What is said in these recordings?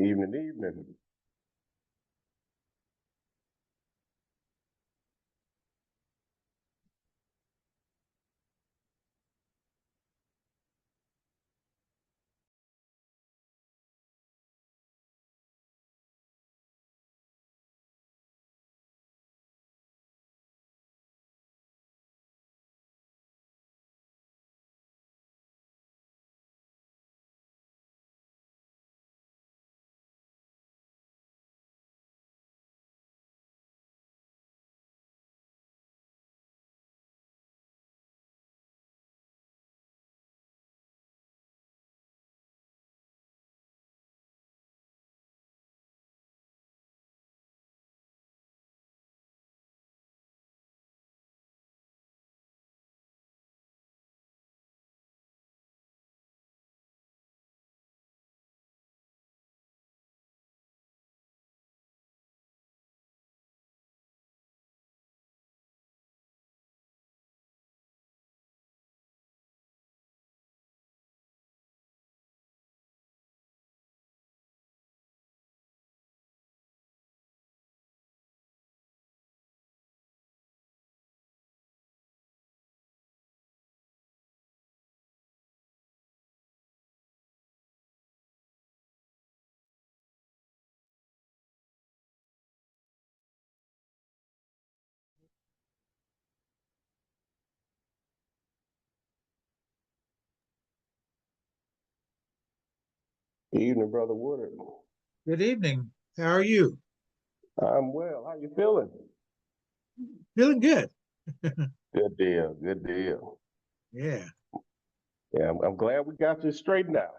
Evening. Evening, Brother Woodard. Good evening. How are you? I'm well. How you feeling? Feeling good. Good deal. Yeah. Yeah, I'm glad we got you straightened out.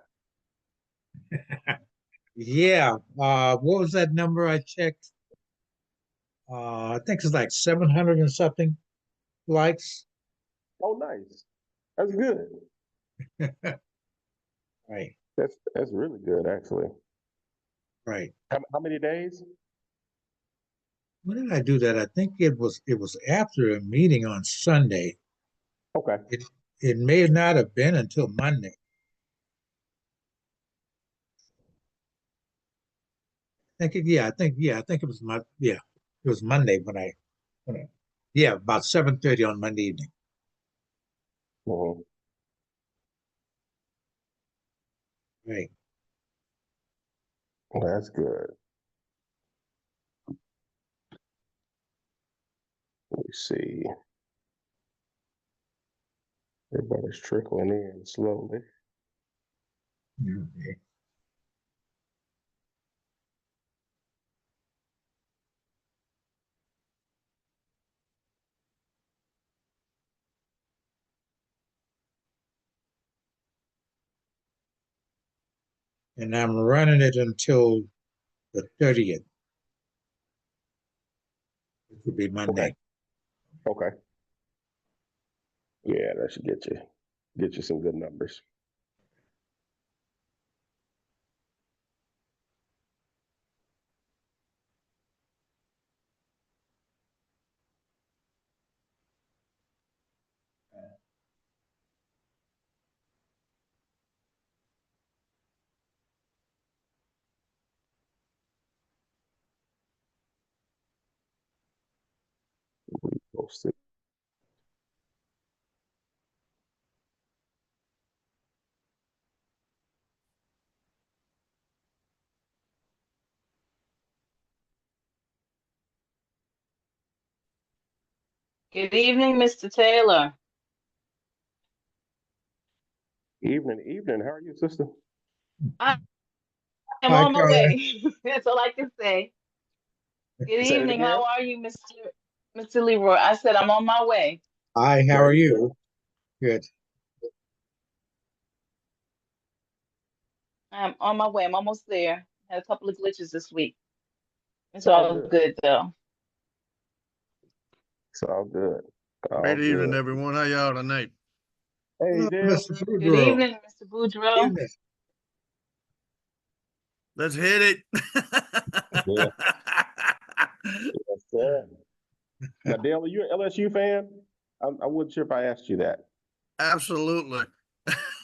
Yeah. What was that number I checked? I think it's like 700 and something likes. Oh, nice. That's good. Right. That's really good, actually. Right. How many days? When did I do that? I think it was after a meeting on Sunday. Okay. It may not have been until Monday. I think it was it was Monday when I yeah, about 7:30 on Monday evening. Mhm. Right. That's good. Let me see. Everybody's trickling in slowly. Okay. And I'm running it until the 30th, which would be Okay. Monday. Okay. Yeah, that should get you some good numbers. Posted. Good evening, Mr. Taylor. Evening. How are you, sister? I am Hi, on my Carla. way. That's all I can say. Good Say it evening. again. How are you, Mr. Leroy? I said I'm on my way. Hi, how There are you you? go. Good. I'm on my way. I'm almost there. Had a couple of glitches this week. It's It's all all good. good though. It's all good. All Great evening, good. everyone. How y'all tonight? Hey, Oh, Dale. Mr. Good Boudreaux. evening, Mr. Boudreau. Evening. Let's hit it. Yeah. Yes, sir. Now, Dale, are you an LSU fan? I wasn't sure if I asked you that. Absolutely.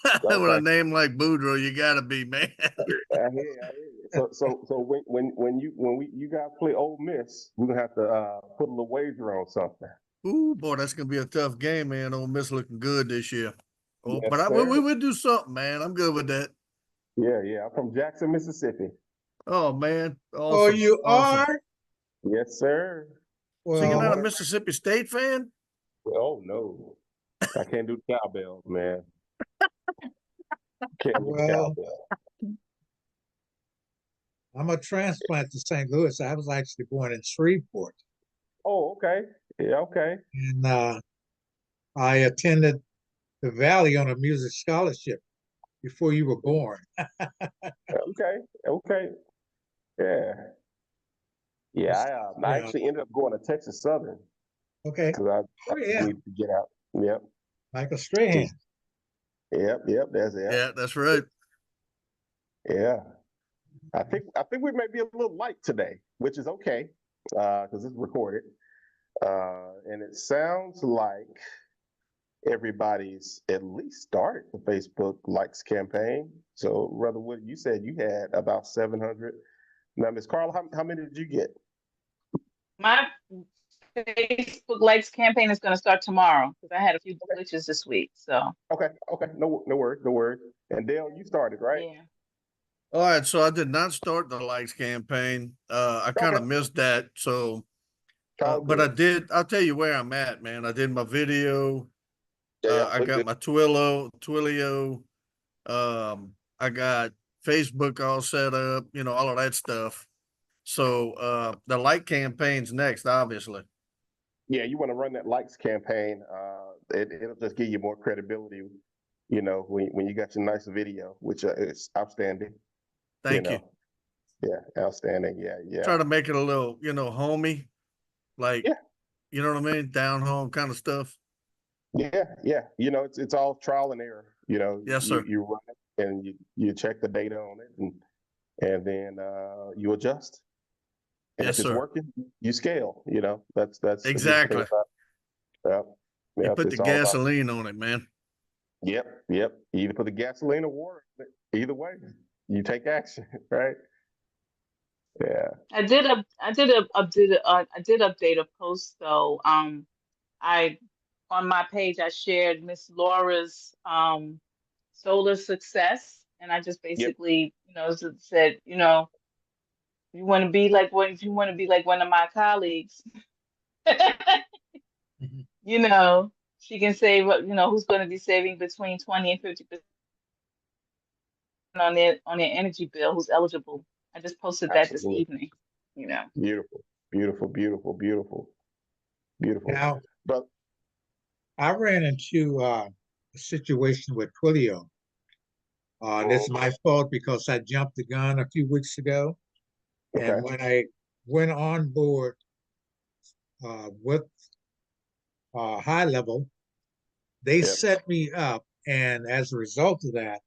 With a Okay. name like Boudreaux, you gotta be, man. I hear you. So when you guys play Ole Miss, we're gonna have to put a little wager on something. Ooh, boy, that's gonna be a tough game, man. Ole Miss looking good this year. Oh, Yes, but we sir. would do something, man. I'm good with that. Yeah. I'm from Jackson, Mississippi. Oh man, Oh, awesome, you awesome. are? Yes, sir. So you're Well, not a Mississippi State fan? Oh no, I can't do the cowbells, man. Can't do the well, cowbell. I'm a transplant to St. Louis. I was actually born in Shreveport, Oh, okay. Yeah, okay. and I attended the Valley on a music scholarship before you were born. Okay. Yeah. Yeah, I Yeah. actually ended up going to Texas Southern Okay. because I Oh yeah, needed to get out. Yep. Michael Strahan. Yep. That's it. Yeah, that's right. Yeah. I think we may be a little light today, which is okay, because it's recorded. And it sounds like everybody's at least started the Facebook likes campaign. So, Brother Wood, you said you had about 700. Now, Ms. Carla, how many did you get? My Facebook likes campaign is going to start tomorrow because I had a few glitches this week. So Okay. No worries. And Dale, you started, right? yeah. All right, so I did not start the likes campaign. I kind of Okay. missed that. So, All but I good. did. I'll tell you where I'm at, man. I did my video. Yeah, I look got good. my Twilio. I got Facebook all set up. You know, all of that stuff. So the like campaign's next, obviously. Yeah, you want to run that likes campaign. It'll just give you more credibility, when you got your nice video, which is outstanding. Thank you. Yeah, outstanding. Yeah. Try to make it a little, homey, like, Yeah. you know what I mean? Down home kind of stuff. Yeah. It's all trial and error. Yes, sir. You run it and you check the data on it, and then you adjust. And Yes, if it's sir. working, you scale. That's the good thing Exactly. about it. You Yep, put the it's all about. gasoline on it, man. Yep. You either put the gasoline or water. Either way, you take action, right? Yeah. I did update a post though. I on my page I shared Miss Laura's solar success, and I just Yep. basically said you want to be like what if you want to be like one of my colleagues, Mhm. she can save who's going to be saving between 20 and 50% on their energy bill who's eligible. I just posted that this Absolutely. evening. Beautiful. Now, But I ran into a situation with Twilio. It's my fault because I jumped the gun a few weeks ago. okay. And when I went on board with High Level, they Yep. set me up. And as a result of that,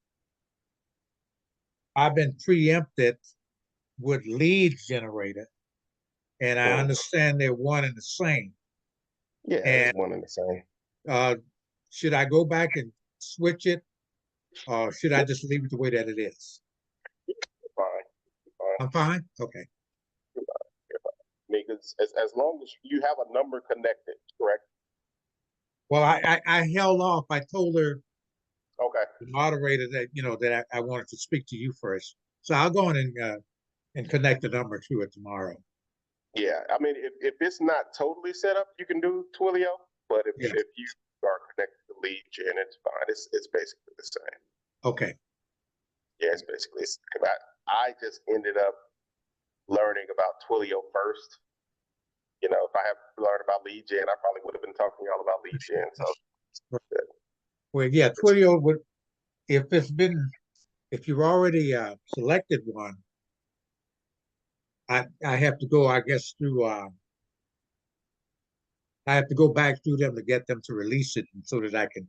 I've been preempted with lead generator. And I understand they're one and the same. Yeah, And it's one and the same. should I go back and switch it, or should I just leave it the way that it is? Fine. I'm fine. Okay. Because as long as you have a number connected, correct? Well, I held off. I told her, Okay. the moderator, that that I wanted to speak to you first. So I'll go in and connect the number to it tomorrow. Yeah, I mean, if it's not totally set up, you can do Twilio. But if Yeah. you are connected to lead gen, it's fine. It's basically the same. Okay. Yeah, it's basically. I just ended up learning about Twilio first. If I had learned about lead gen, I probably would have been talking to y'all about lead gen. So Well, yeah, Twilio would, if you've already selected one, I have to go, I guess, through I have to go back through them to get them to release it so that I can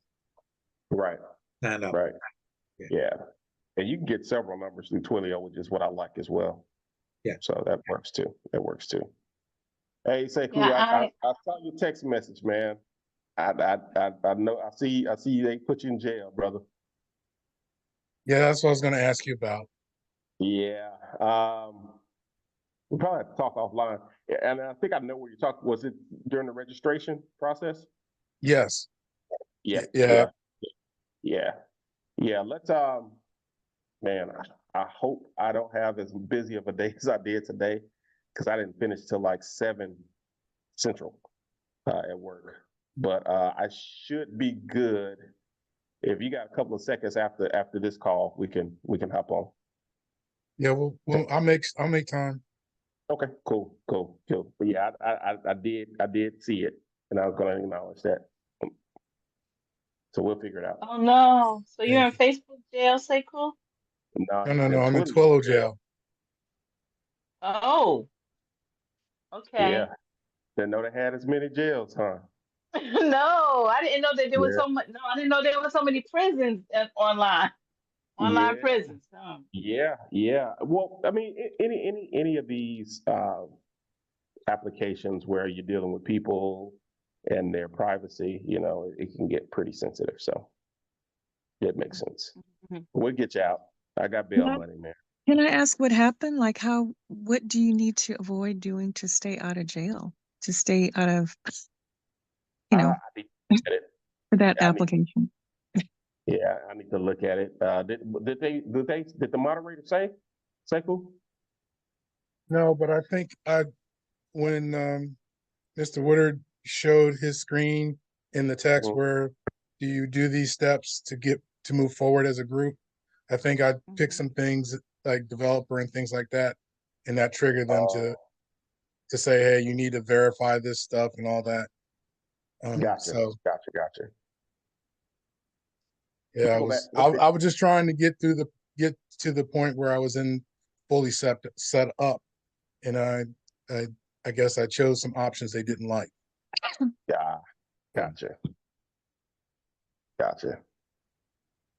right. sign up. Right. Yeah. Yeah. And you can get several numbers through Twilio, which is what I like as well. Yeah. So that works too. Hey, Sekou, Yeah, I saw your text message, man. I know. I see. They put you in jail, brother. Yeah, that's what I was going to ask you about. Yeah. We probably have to talk offline. Yeah, and I think I know where you're talking. Was it during the registration process? Yes. Yeah, Yeah. yeah. Let's man, I hope I don't have as busy of a day as I did today, because I didn't finish till like 7 Central at work. But I should be good. If you got a couple of seconds after this call, we can hop on. Yeah. Well, I'll make time. Okay, cool. But yeah, I did see it, and I was going to acknowledge that. So we'll figure it out. Oh no. So you're in Thank Facebook jail, say cool? No, No. I'm in Twilio Twillo jail. jail. Oh, Yeah, okay. didn't know they had as many jails, huh? No, I didn't know that there was Yeah, so much. No, I didn't know there were so many prisons online yeah, prisons. yeah. Well, I mean, any of these applications where you're dealing with people and their privacy, it can get pretty sensitive. So it makes sense. Mhm. We'll get you out. I got bail money, man. Can I ask what happened? Like what do you need to avoid doing to stay out of jail? To stay out of, I need to look at it. for that I need, application? yeah, I need to look at it. Did the moderator say who? No, but I think when Mr. Woodard showed his screen in the text Mhm. where do you do these steps to move forward as a group, I think I picked Mhm. some things like developer and things like that, and that triggered them Oh, to say, hey, you need to verify this stuff and all that. gotcha. So yeah, Go back. I was just trying to get to the point where I was in fully set up, and I guess I chose some options they didn't like. Yeah, gotcha.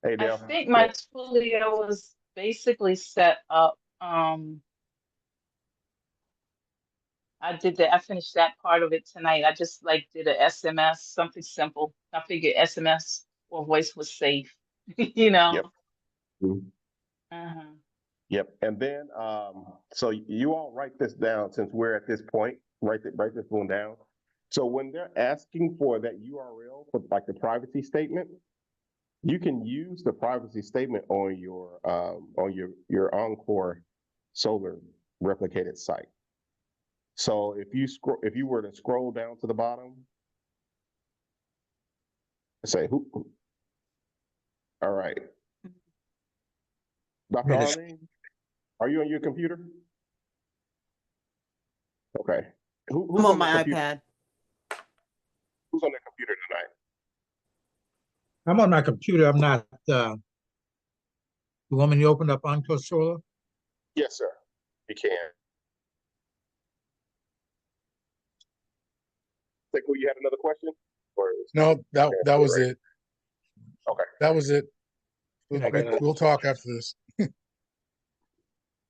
Hey, I Dale. think my Twilio was basically set up. I finished that part of it tonight. I just like did a SMS, something simple. I figured SMS or voice was safe, you know. Yep. Mhm. Uh-huh. Yep. And then, so you all write this down since we're at this point. Write this one down. So when they're asking for that URL for like the privacy statement, you can use the privacy statement on your Encore Solar replicated site. So if you were to scroll down to the bottom, say who? All right, Dr. Minutes. Arlene, are you on your computer? Okay. Who's I'm on the my computer? iPad. Who's on the computer tonight? I'm on my computer. I'm not, you want me to open up Encore Solar? Yes, sir. You can. Think you had another question? Or No, that was right? it. Okay. That was it. I got We'll talk after this.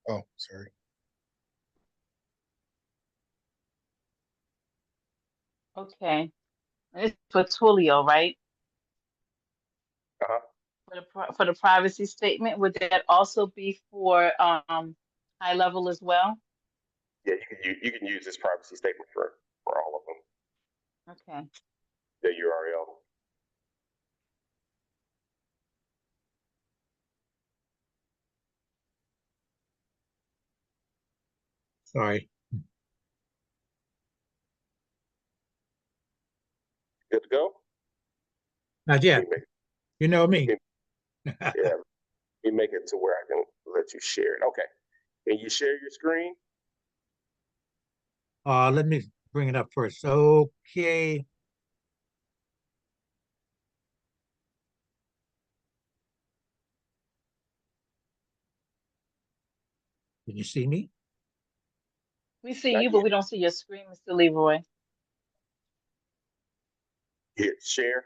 Oh, sorry. Okay. And it's for Twilio, right? Uh-huh. For the privacy statement, would that also be for high level as well? Yeah, you can use this privacy statement for all of them. Okay. The URL. Sorry. Good to go? Not yet. You know me. Yeah, let me make it to where I can let you share it. Okay. Can you share your screen? Let me bring it up first. Okay. Can you see me? We see Not you, but yet. we don't see your screen, Mr. Leroy. Hit share.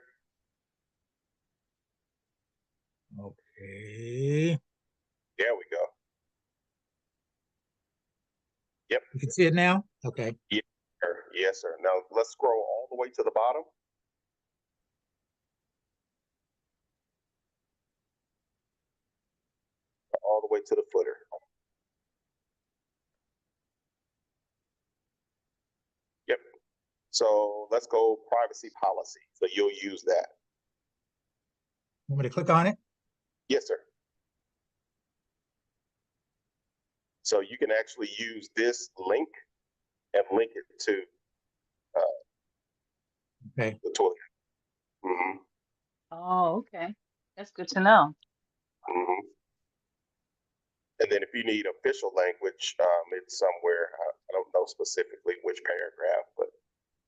Okay. There we go. Yep. You can see it now? Okay. Yes, sir. Yes, sir. Now let's scroll all the way to the bottom. all the way to the footer. Yep. So let's go privacy policy. So you'll use that. Want me to click on it? Yes, sir. So you can actually use this link and link it to Okay. the toilet. Mm-hmm. Oh, okay. That's good to know. Mm-hmm. And then if you need official language, it's somewhere, I don't know specifically which paragraph, but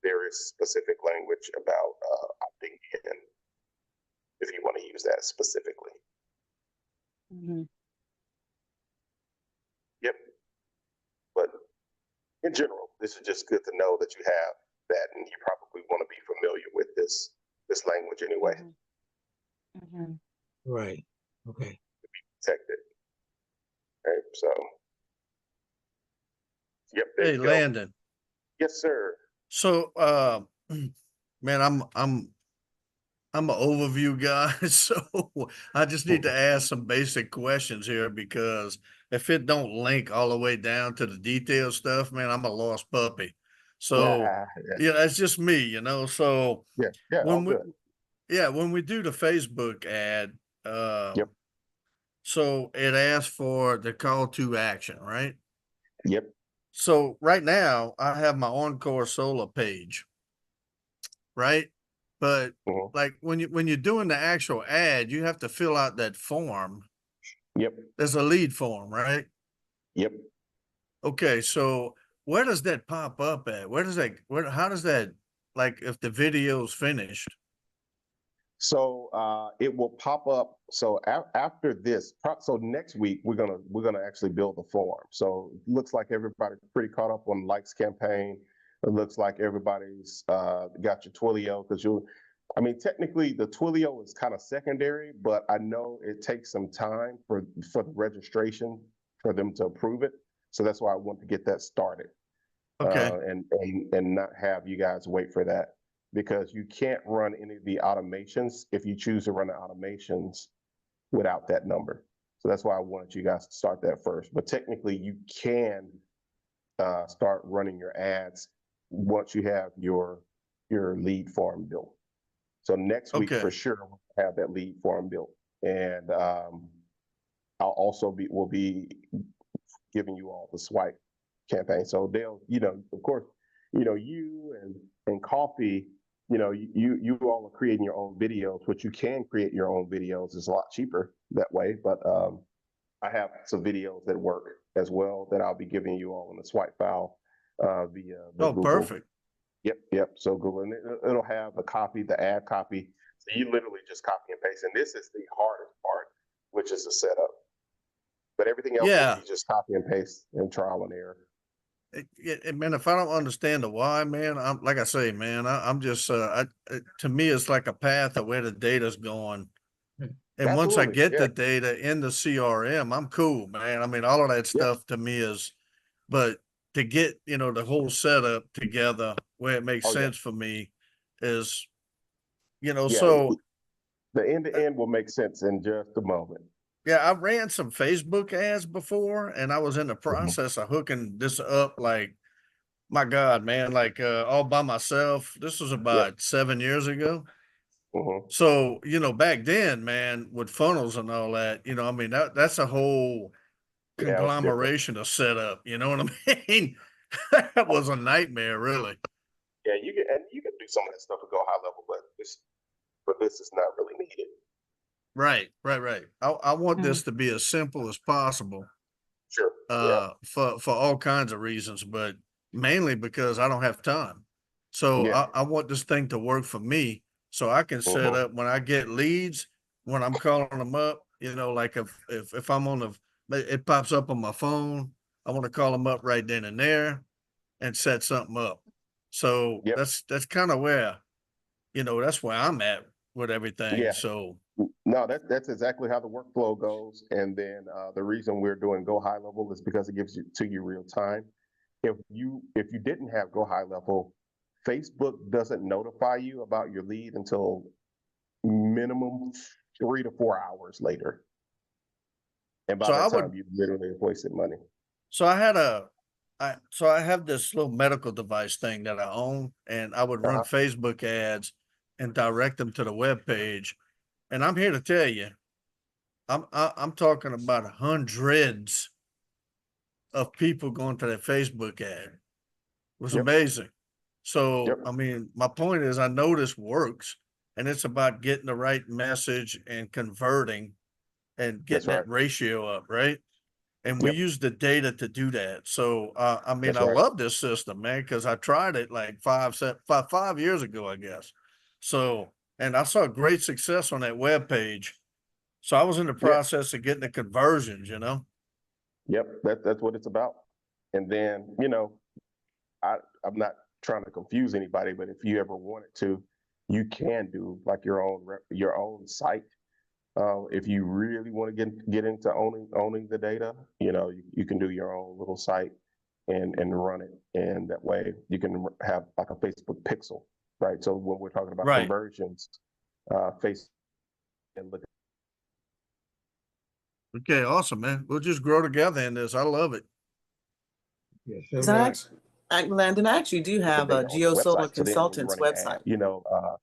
there is specific language about opting in if you want to use that specifically. Mhm. Yep. But in general, this is just good to know that you have that, and you probably want to be familiar with this language anyway. Mhm. Right. Okay. Protected. Right. So, yep. There Hey, you go. Landon. Yes, sir. So, man, I'm an overview guy, so I just need to ask some basic questions here because if it don't link all the way down to the detail stuff, man, I'm a lost puppy. So, Yeah. yeah, that's just me, you know. So Yeah. Yeah. All when we, good. yeah, when we do the Facebook ad, Yep. so it asks for the call to action, right? Yep. So right now I have my Encore Solar page, right? But Mhm. like when you're doing the actual ad, you have to fill out that form. Yep. There's a lead form, right? Yep. Okay, so where does that pop up at? How does that, like, if the video's finished? So it will pop up. So after this, so next week we're gonna actually build the form. So it looks like everybody's pretty caught up on likes campaign. It looks like everybody's got your Twilio because I mean, technically the Twilio is kind of secondary, but I know it takes some time for the registration for them to approve it. So that's why I want to get that started Okay, and not have you guys wait for that because you can't run any of the automations if you choose to run the automations without that number. So that's why I wanted you guys to start that first. But technically, you can start running your ads once you have your lead form built. So next week okay, for sure we'll have that lead form built, and I'll also will be giving you all the swipe campaign. So they'll, of course, you and Coffee, you all are creating your own videos, which you can create your own videos. It's a lot cheaper that way. But I have some videos that work as well that I'll be giving you all in the swipe file via the oh, Google. perfect. Yep. So Google, and it'll have the ad copy. So you literally just copy and paste. And this is the hardest part, which is the setup. But everything else will Yeah, be just copy and paste and trial and error. man, if I don't understand the why, man, I'm like I say, man, I'm just to me it's like a path of where the data's going. And once I Absolutely. get Yeah. the data in the CRM, I'm cool, man. I mean, all of that Yeah. stuff to me is, but to get, the whole setup together where it makes Oh, yeah. sense for me is, Yeah. so The end to end will make sense in just a moment. yeah, I ran some Facebook ads before and I was in the Mhm. process of hooking this up like, my God, man, like all by myself. This was Yep. about 7 years ago. Hmm. So, back then, man, with funnels and all that, I mean, that's a whole Yeah, it was different. conglomeration of setup, you know what I mean? That Oh, was a nightmare, really. yeah, you can do some of that stuff to go high level, but this is not really needed. Right, right, right. I want Mm. this to be as simple as possible, Sure. Yeah. for all kinds of reasons, but mainly because I don't have time. So Yeah. I want this thing to work for me so I can set Hmm. up when I get leads, when I'm calling them up, like if I'm on it pops up on my phone, I want to call them up right then and there and set something up. So Yep. that's kind of where, that's where I'm at with everything. Yeah. So No, that's exactly how the workflow goes. And then the reason we're doing Go High Level is because it gives you real time. If you didn't have Go High Level, Facebook doesn't notify you about your lead until minimum 3 to 4 hours later. And by So I that would time, you literally have wasted money. So I have this little medical device thing that I own, and I would run Uh-huh. Facebook ads and direct them to the web page. And I'm here to tell you, I'm talking about hundreds of people going to that Facebook ad. It was Yep. amazing. So Yep. I mean, my point is, I know this works, and it's about getting the right message and converting and That's getting that right. ratio up, right? And we Yep. use the data to do that. So, I mean, That's I right. love this system, man, because I tried it like 5 years ago, I guess. So, and I saw great success on that web page. So I was in the Yeah. process of getting the conversions, you know? Yep. That's what it's about. And then, I'm not trying to confuse anybody, but if you ever wanted to, you can do like your own site. If you really want to get into owning the data, you can do your own little site and run it, and that way you can have like a Facebook pixel, right? So when we're talking about Right. conversions, face and look. Okay, awesome, man. We'll just grow together in this. I love it. Yes, Because sir. Landon, I actually do The have a data on the Solar website. So then when you're Consultants running an website. ad,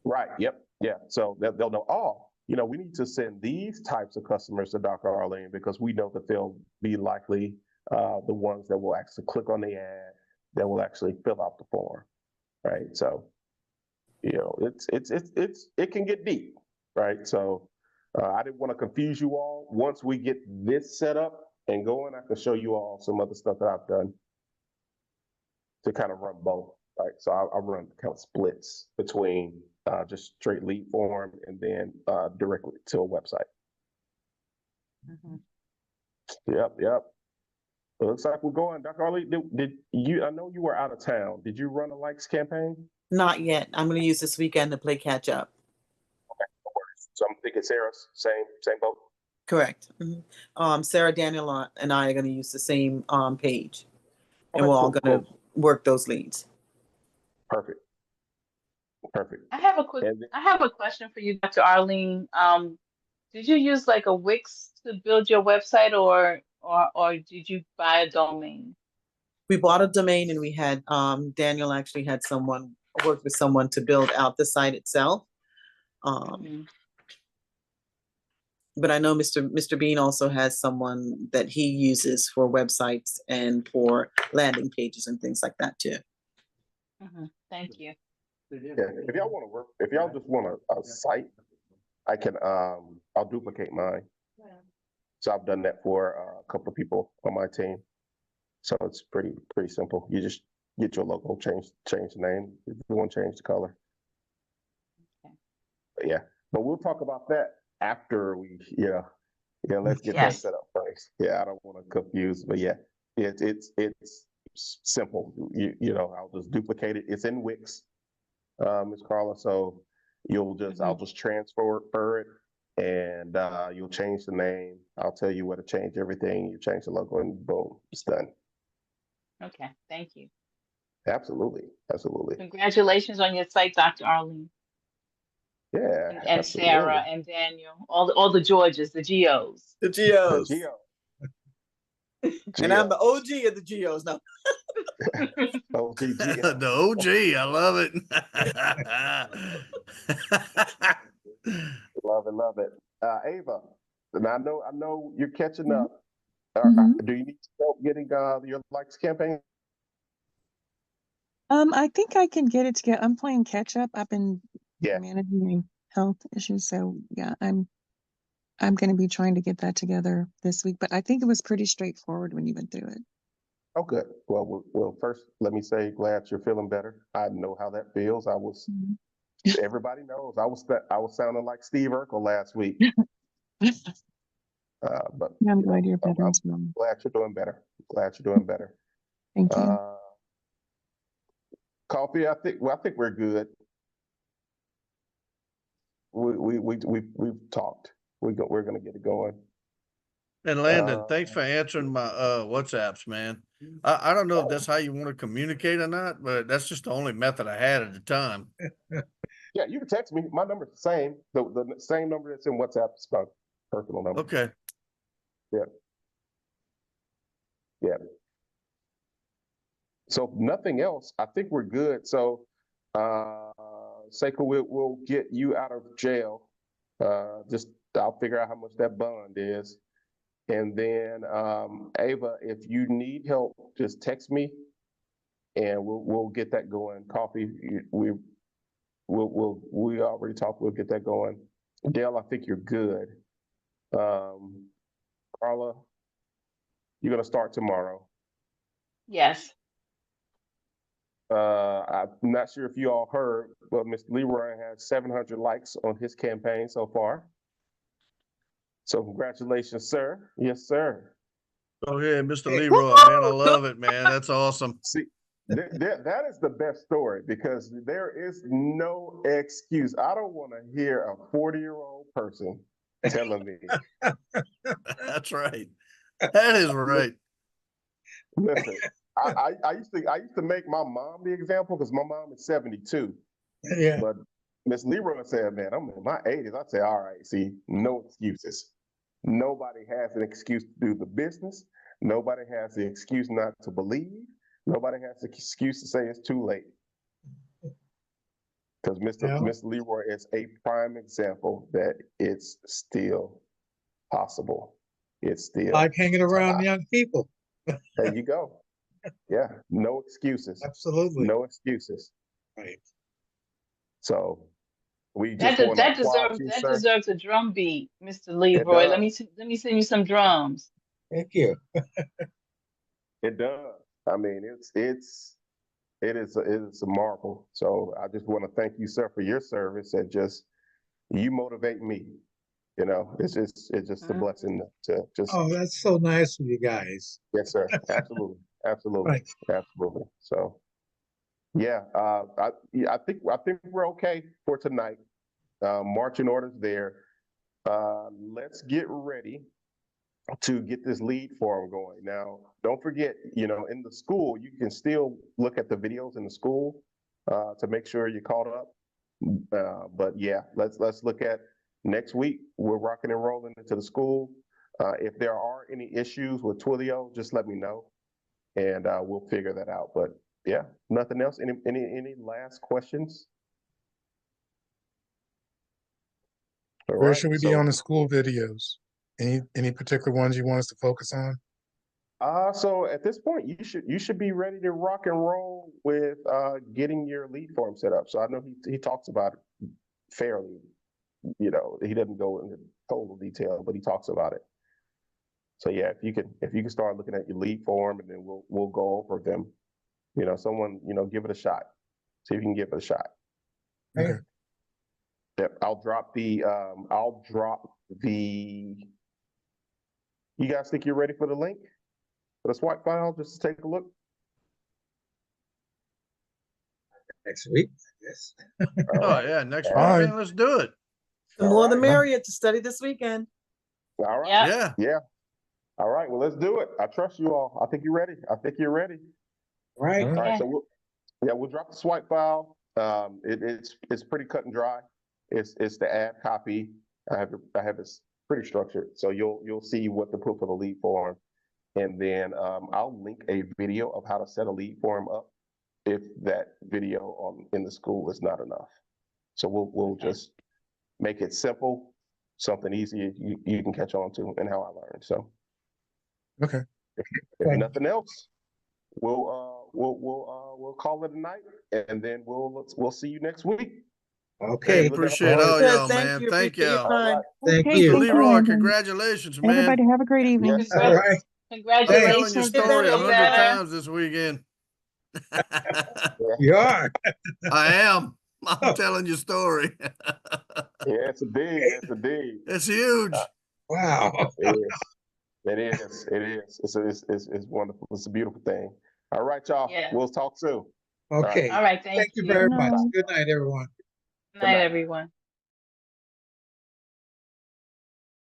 right. Yep. Yeah. So they'll know, we need to send these types of customers to Dr. Arlene because we know that they'll be likely the ones that will actually click on the ad, that will actually fill out the form. Right. So, it can get deep. Right. So I didn't want to confuse you all. Once we get this set up and going, I can show you all some other stuff that I've done to kind of run both. Right. So I run kind of splits between just straight lead form and then directly to a website. Mhm. Yep. It looks like we're going. Dr. Arlene, did you? I know you were out of town. Did you run a likes campaign? Not yet. I'm going to use this weekend to play catch up. So I'm thinking Sarah's same boat. Correct. Sarah, Daniel, and I are going to use the same page, and Okay, we're all cool, going to cool. work those leads. Perfect. I have a quick, And I have a question for you, Dr. Arlene. Did you use like a Wix to build your website, or did you buy a domain? We bought a domain, and we had Daniel actually had worked with someone to build out the site itself. Mhm. But I know Mr. Bean also has someone that he uses for websites and for landing pages and things like that too. Thank you. yeah, if y'all want to work, if y'all just want a site, I can I'll duplicate mine. So I've done that for a couple of people on my team. So it's pretty simple. You just get your logo, change the name. If you want to change the color. Okay. But yeah, but we'll talk about that after we, let's get that Yes. set up first. Yeah, I don't want to confuse, but yeah, it's simple. I'll just duplicate it. It's in Wix, Ms. Carla. So I'll just transfer it, and you'll change the name. I'll tell you where to change everything. You change the logo, and boom, it's done. Okay. Thank you. Absolutely. Congratulations on your site, Dr. Arlene, Yeah, and absolutely. Sarah and Daniel, all the Georges, the Geos. The The geos. Geo. And I'm the OG of the geos now. OG The OG, I love it. Love it. Ava, and I know you're catching Mhm. up. Mhm. Do you need help getting your likes campaign? I think I can get it together. I'm playing catch up. I've been Yeah. managing health issues, so yeah, I'm going to be trying to get that together this week. But I think it was pretty straightforward when you went through it. Oh, good. Well, first, let me say, glad you're feeling better. I know how that feels. Mhm. Everybody knows I was sounding like Steve Urkel last week. But Yeah, I'm glad you're better I'm as well. glad you're doing better. Thank you. Coffee, I think we're good. We've talked. We're gonna get it going. And Landon, thanks for answering my WhatsApps, man. I don't know if that's how you want to communicate or not, but that's just the only method I had at the time. Yeah, you can text me. My number's the same. The same number that's in WhatsApp is my personal number. Okay. Yeah. So if nothing else, I think we're good. So Seiko, we'll get you out of jail. Just I'll figure out how much that bond is. And then Ava, if you need help, just text me and we'll get that going. Coffee, we already talked, we'll get that going. Dale, I think you're good. Carla, you're gonna start tomorrow. Yes. I'm not sure if you all heard, but Mr. Leroy has 700 likes on his campaign so far. So congratulations, sir. Yes, sir. Go ahead, Mr. Hey, Leroy, man. I love it, man. That's awesome. See, that is the best story because there is no excuse. I don't want to hear a 40-year-old person telling me, That's right. That is right. listen, I used to make my mom the example because my mom is 72. Yeah. But Miss Leroy said, man, I'm in my 80s. I say, all right, see, no excuses. Nobody has an excuse to do the business. Nobody has the excuse not to believe. Nobody has the excuse to say it's too late. Because Mr. Leroy is a prime example that it's still possible. It's still Like hanging around young people. There you go. Yeah, no excuses. Absolutely. No excuses. Right. So we just want to applaud you, sir. Deserves a drum beat, Mr. Leroy. Let me send you some drums. Thank you. It does. I mean, it is a marvel. So I just want to thank you, sir, for your service and just you motivate me. You know, it's just a blessing to just. Oh, that's so nice of you guys. Yes, sir. Absolutely, absolutely, Right. absolutely. So, yeah, I think we're okay for tonight. Marching orders there. Let's get ready to get this lead form going. Now, don't forget, you know, in the school, you can still look at the videos in the school to make sure you're caught up. But yeah, let's look at next week. We're rocking and rolling into the school. If there are any issues with Twilio, just let me know, and we'll figure that out. But yeah, nothing else. Any last questions? All Where right, should we be on the school videos? Any particular ones you want us to focus on? So at this point, you should be ready to rock and roll with getting your lead form set up. So I know he talks about it fairly. You know, he doesn't go into total detail, but he talks about it. So yeah, if you can start looking at your lead form, and then we'll go over them. You know, someone, you know, give it a shot. See if you can give it a shot. Okay. Yep, I'll drop the. You guys think you're ready for the link for the swipe file? Just to take a look. Next week, yes. Oh yeah, next week, Fine. man. Let's do it. The more the All right. merrier to study this weekend. All right. Yep. Yeah. Yeah. All right. Well, let's do it. I trust you all. I think you're ready. Right. All All right. Okay. So we'll drop the swipe file. It's pretty cut and dry. It's the add copy. I have it pretty structured. So you'll see what to put for the lead form, and then I'll link a video of how to set a lead form up if that video in the school is not enough. So we'll just make it simple, something easy you can catch on to, and how I learned. So Okay. if Okay. nothing else, we'll call it a night, and then we'll see you next week. Okay. Hey, appreciate All all Good, y'all, thank man. you. Thank Appreciate your y'all. time. Thank Okay, you. thank Leroy, Landon. congratulations, man. Everybody have a great evening. Yes, All sir. right. I'm telling your Congratulations. story Feel 100 better. times this weekend. You are. I am. I'm telling your story. Yeah, it's a dig. It's a dig. It's huge. Wow. It is. It is. It is. It's wonderful. It's a beautiful thing. All right, y'all. Yeah. We'll talk soon. Okay. All right. Thank Thank you you. very Good much. night. Good night, everyone. Good night, everyone.